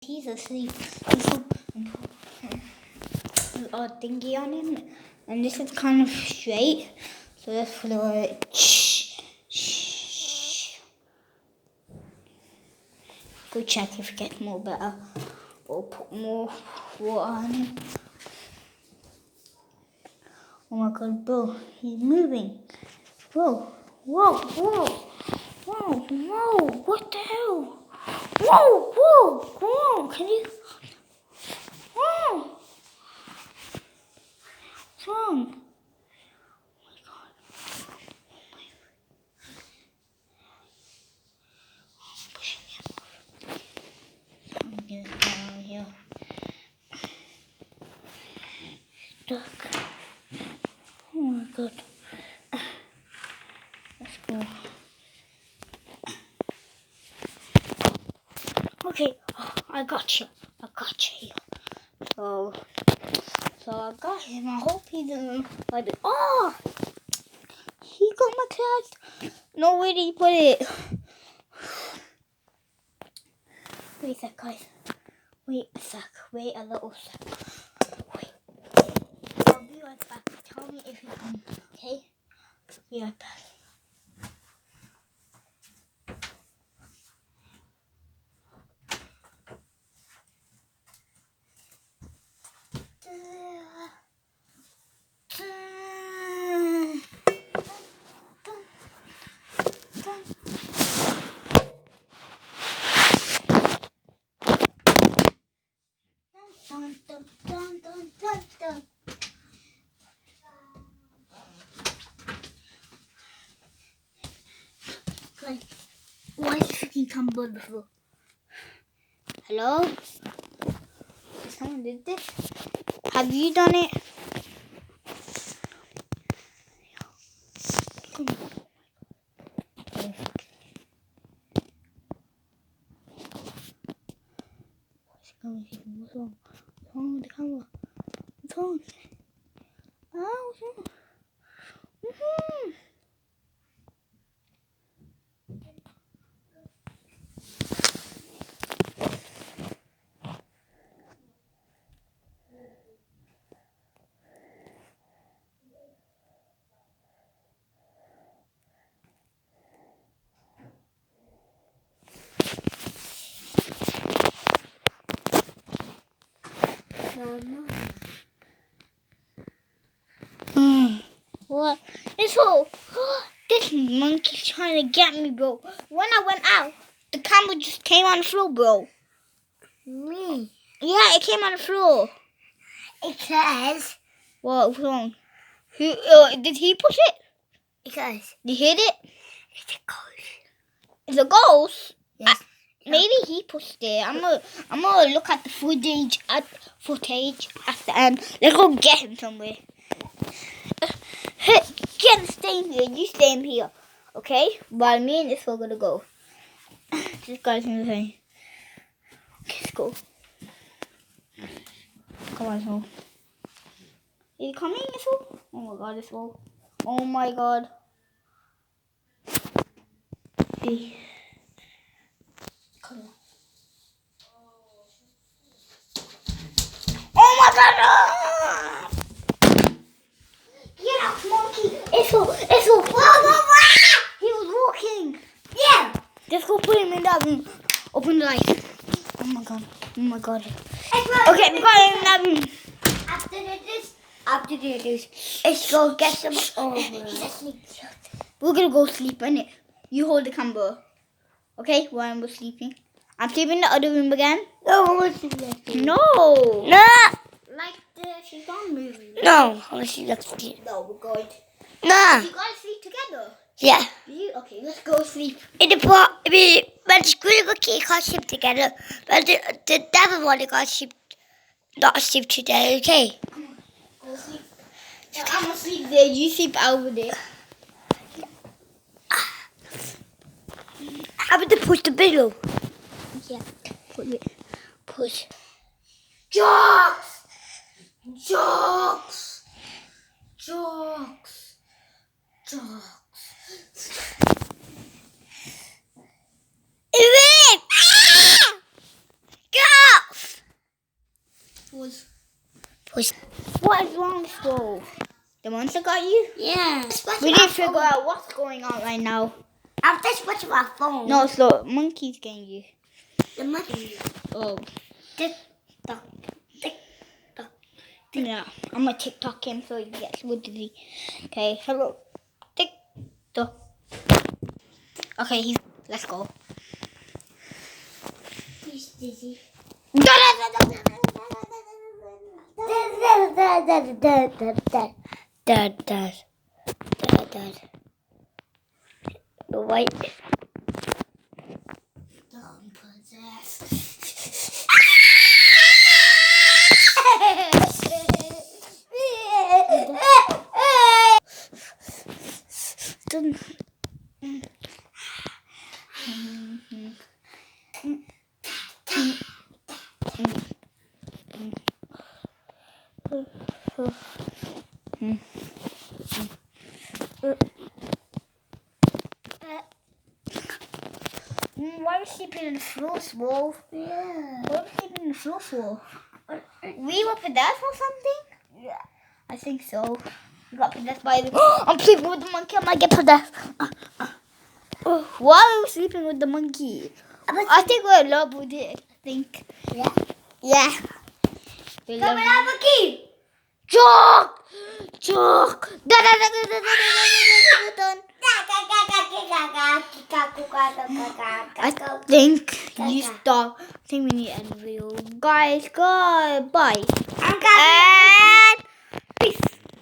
He's asleep. A thingy on him, and this is kind of straight, so let's put it go check if it gets more better, or put more water on him. Oh my god, bro, he's moving. Whoa, whoa, whoa, whoa, whoa, what the hell? Whoa, whoa, whoa, can you? Whoa. What's wrong? Oh my god. I'm pushing him off. I'm getting down here. Stuck. Oh my god. Let's go. Okay, I got you. I got you. So I got him. I hope he doesn't like it. Oh! He got my class. No, where did he put it? Wait a sec, guys. Wait a sec. Wait a little sec. Wait. I'll be right back. Tell me if you can. Okay? Be right back. Dun, dun, dun, dun, dun, dun. Like, why is freaking tumble on the floor? Hello? Someone did this? Have you done it? Come on. What's wrong? What's wrong with the camera? What's wrong? Oh, what's wrong? Mm-hmm. No. What? This whole this monkey's trying to get me, bro. When I went out, the camera just came on the floor, bro. Me? Yeah, it came on the floor. It says. What's wrong? Did he push it? It says. Did you hit it? It's a ghost. It's a ghost. Yes. Maybe he pushed it. I'm gonna look at the footage at the end. Let's go get him somewhere. Get stay here. You stay in here, okay? While me and this are gonna go. This guy's insane. Okay, let's go. Come on, Ismail. Are you coming, Ismail? Oh my god, Ismail. Oh my god. Hey. Come on. Oh my god! Get out, monkey! Ismail! He was walking! Yeah! Let's go put him in that room. Open the light. Oh my god. Oh my god. Okay, Okay, we got him in that room. After this, let's go get some. We're gonna go sleep, innit? You hold the camera. Okay, while we're sleeping. I'm sleeping in the other room again. No, I want to see that. No. No! Like the Shaitan movie. No, I want to see that. No, we're going. No! You guys sleep together? Yeah. Okay, let's go sleep. In the pot, when the school got shipped together, but the devil one got shipped, not shipped today, okay? Come on, go sleep. I'm gonna sleep there. You sleep over there. I'm going to push the pillow. Yeah. Push. Jokes! Jokes! Jokes! Jokes! Go! Was. Push. What is wrong with Wolf? The monster got you? Yeah. We need to figure out what's going on right now. I'm just watching my phone. No, it's the monkey's getting you. The monkey. Oh. Tick tock. Tick tock. Yeah, I'm gonna TikTok him so he gets what did he? Okay, hello. TikTok. Okay, let's go. He's dizzy. The white. Don't possess. Why are we sleeping in the floor, Wolf? Yeah. Why are we sleeping in the floor for? We were possessed or something? Yeah. I think so. We got possessed by the. I'm sleeping with the monkey. I might get possessed. Why are we sleeping with the monkey? I think we're in love with it. I think. Yeah. Yeah. We Come love and it. have a key. Joke! Joke! Dun, dun, dun, dun, dun, dun, dun, dun, dun. I think you stop. I think we need to end the video. Guys, goodbye. I'm coming. And peace.